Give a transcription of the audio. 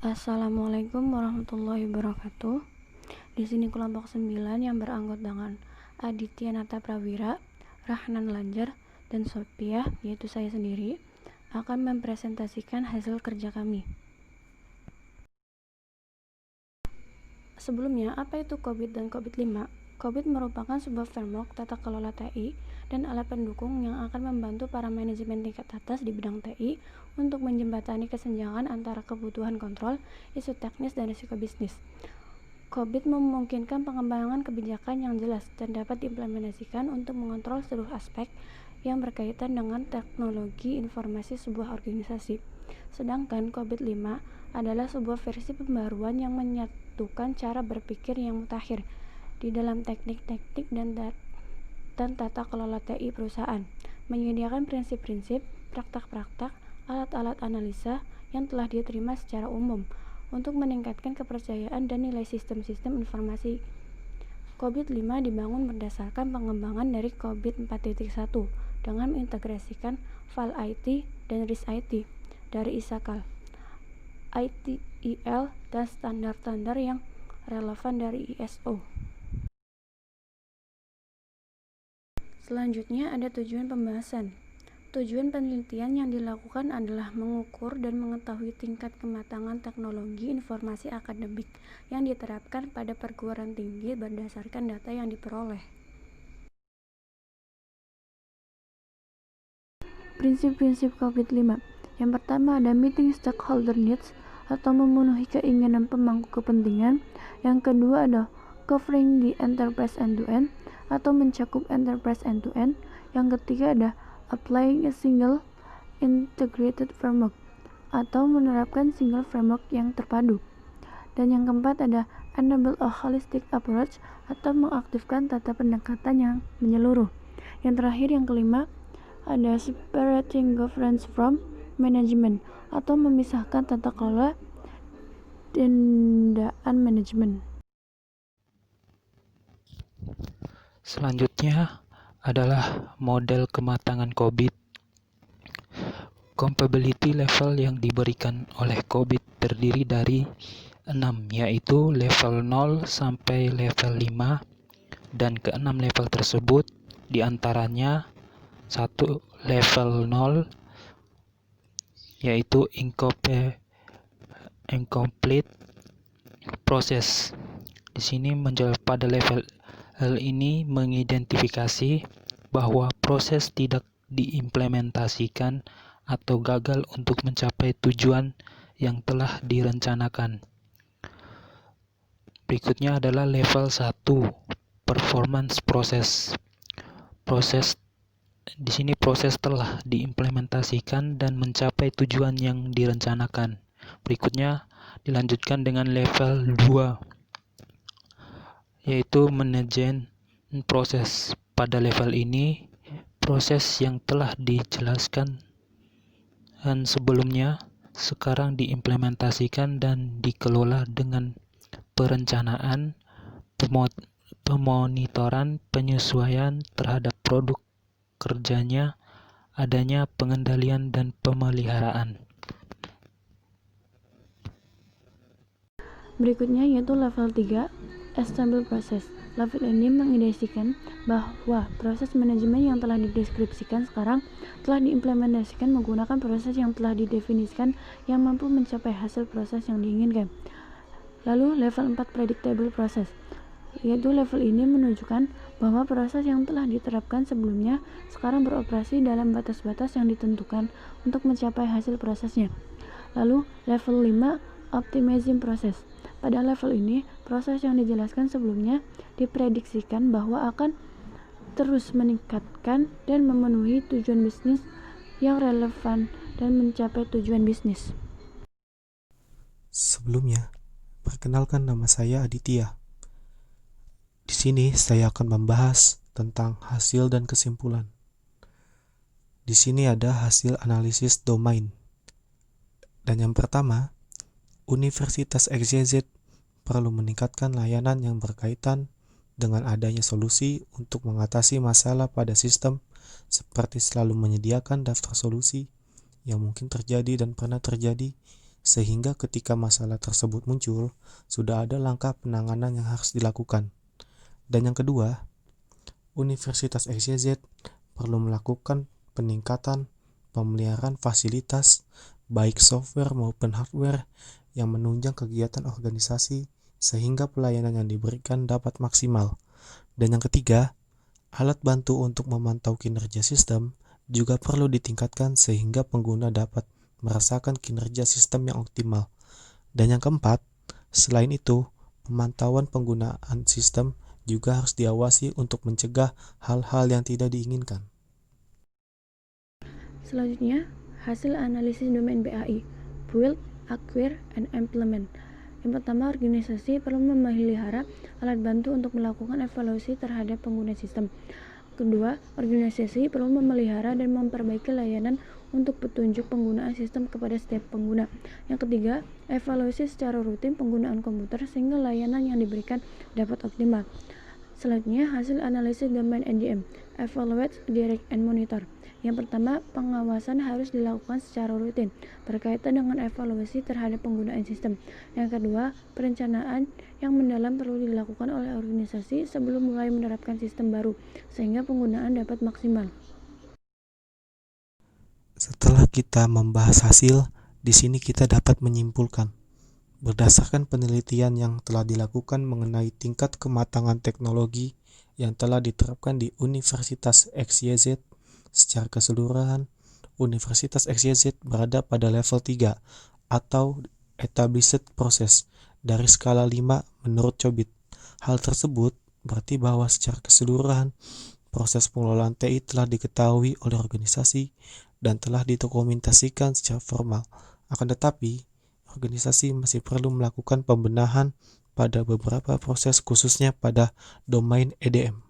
Assalamualaikum warahmatullahi wabarakatuh. Di sini kelompok 9 yang beranggotakan Aditya Nata Prawira, Rahnan Lanjar, dan Sophia, yaitu saya sendiri, akan mempresentasikan hasil kerja kami. Sebelumnya, apa itu COVID dan COVID-5? COVID merupakan sebuah framework tata kelola TI dan alat pendukung yang akan membantu para manajemen tingkat atas di bidang TI untuk menjembatani kesenjangan antara kebutuhan kontrol, isu teknis, dan risiko bisnis. COVID memungkinkan pengembangan kebijakan yang jelas dan dapat diimplementasikan untuk mengontrol seluruh aspek yang berkaitan dengan teknologi informasi sebuah organisasi. Sedangkan COVID-5 adalah sebuah versi pembaruan yang menyatukan cara berpikir yang mutakhir di dalam teknik-teknik dan tata kelola TI perusahaan, menyediakan prinsip-prinsip, praktek-praktek, alat-alat analisa yang telah diterima secara umum untuk meningkatkan kepercayaan dan nilai sistem-sistem informasi. COVID-5 dibangun berdasarkan pengembangan dari COVID 4.1 dengan mengintegrasikan file IT dan RIS IT dari ISAKAL, ITIL, dan standar-standar yang relevan dari ISO. Selanjutnya ada tujuan pembahasan. Tujuan penelitian yang dilakukan adalah mengukur dan mengetahui tingkat kematangan teknologi informasi akademik yang diterapkan pada perguruan tinggi berdasarkan data yang diperoleh. Prinsip-prinsip COVID-5. Yang pertama ada meeting stakeholder needs atau memenuhi keinginan pemangku kepentingan. Yang kedua ada covering the enterprise end-to-end atau mencakup enterprise end-to-end. Yang ketiga ada applying a single integrated framework atau menerapkan single framework yang terpadu. Dan yang keempat ada enable a holistic approach atau mengaktifkan tata pendekatan yang menyeluruh. Yang terakhir yang kelima ada separating governance from management atau memisahkan tata kelola dan manajemen. Selanjutnya adalah model kematangan COVID. Compatibility level yang diberikan oleh COVID terdiri dari 6, yaitu level 0 sampai level 5, dan ke-6 level tersebut diantaranya 1. Level 0 yaitu incomplete proses. Di sini pada level ini mengidentifikasi bahwa proses tidak diimplementasikan atau gagal untuk mencapai tujuan yang telah direncanakan. Berikutnya adalah level 1, performance proses. Di sini proses telah diimplementasikan dan mencapai tujuan yang direncanakan. Berikutnya dilanjutkan dengan level 2, yaitu manajemen proses. Pada level ini, proses yang telah dijelaskan sebelumnya sekarang diimplementasikan dan dikelola dengan perencanaan, pemonitoran, penyesuaian terhadap produk kerjanya, adanya pengendalian dan pemeliharaan. Berikutnya yaitu level 3, Stable Process. Level ini mengindikasikan bahwa proses manajemen yang telah dideskripsikan sekarang telah diimplementasikan menggunakan proses yang telah didefinisikan yang mampu mencapai hasil proses yang diinginkan. Lalu level 4, Predictable Process, yaitu level ini menunjukkan bahwa proses yang telah diterapkan sebelumnya sekarang beroperasi dalam batas-batas yang ditentukan untuk mencapai hasil prosesnya. Lalu level 5, Optimizing Process. Pada level ini, proses yang dijelaskan sebelumnya diprediksikan bahwa akan terus meningkatkan dan memenuhi tujuan bisnis yang relevan dan mencapai tujuan bisnis. Sebelumnya, perkenalkan nama saya Aditya. Di sini saya akan membahas tentang hasil dan kesimpulan. Di sini ada hasil analisis domain. Dan yang pertama, Universitas XYZ perlu meningkatkan layanan yang berkaitan dengan adanya solusi untuk mengatasi masalah pada sistem seperti selalu menyediakan daftar solusi yang mungkin terjadi dan pernah terjadi sehingga ketika masalah tersebut muncul, sudah ada langkah penanganan yang harus dilakukan. Dan yang kedua, Universitas XYZ perlu melakukan peningkatan pemeliharaan fasilitas, baik software maupun hardware, yang menunjang kegiatan organisasi sehingga pelayanan yang diberikan dapat maksimal. Dan yang ketiga, alat bantu untuk memantau kinerja sistem juga perlu ditingkatkan sehingga pengguna dapat merasakan kinerja sistem yang optimal. Dan yang keempat, selain itu, pemantauan penggunaan sistem juga harus diawasi untuk mencegah hal-hal yang tidak diinginkan. Selanjutnya, hasil analisis domain BAI, Build, Acquire, and Implement. Yang pertama, organisasi perlu memelihara alat bantu untuk melakukan evaluasi terhadap pengguna sistem. Kedua, organisasi perlu memelihara dan memperbaiki layanan untuk petunjuk penggunaan sistem kepada setiap pengguna. Yang ketiga, evaluasi secara rutin penggunaan komputer sehingga layanan yang diberikan dapat optimal. Selanjutnya, hasil analisis domain EDM, Evaluate, Direct, and Monitor. Yang pertama, pengawasan harus dilakukan secara rutin berkaitan dengan evaluasi terhadap penggunaan sistem. Yang kedua, perencanaan yang mendalam perlu dilakukan oleh organisasi sebelum mulai menerapkan sistem baru, sehingga penggunaan dapat maksimal. Setelah kita membahas hasil, di sini kita dapat menyimpulkan. Berdasarkan penelitian yang telah dilakukan mengenai tingkat kematangan teknologi yang telah diterapkan di Universitas XYZ, secara keseluruhan, Universitas XYZ berada pada level 3 atau Established Process dari skala 5 menurut Cobit. Hal tersebut berarti bahwa secara keseluruhan proses pengelolaan TI telah diketahui oleh organisasi dan telah didokumentasikan secara formal. Akan tetapi, organisasi masih perlu melakukan pembenahan pada beberapa proses khususnya pada domain EDM.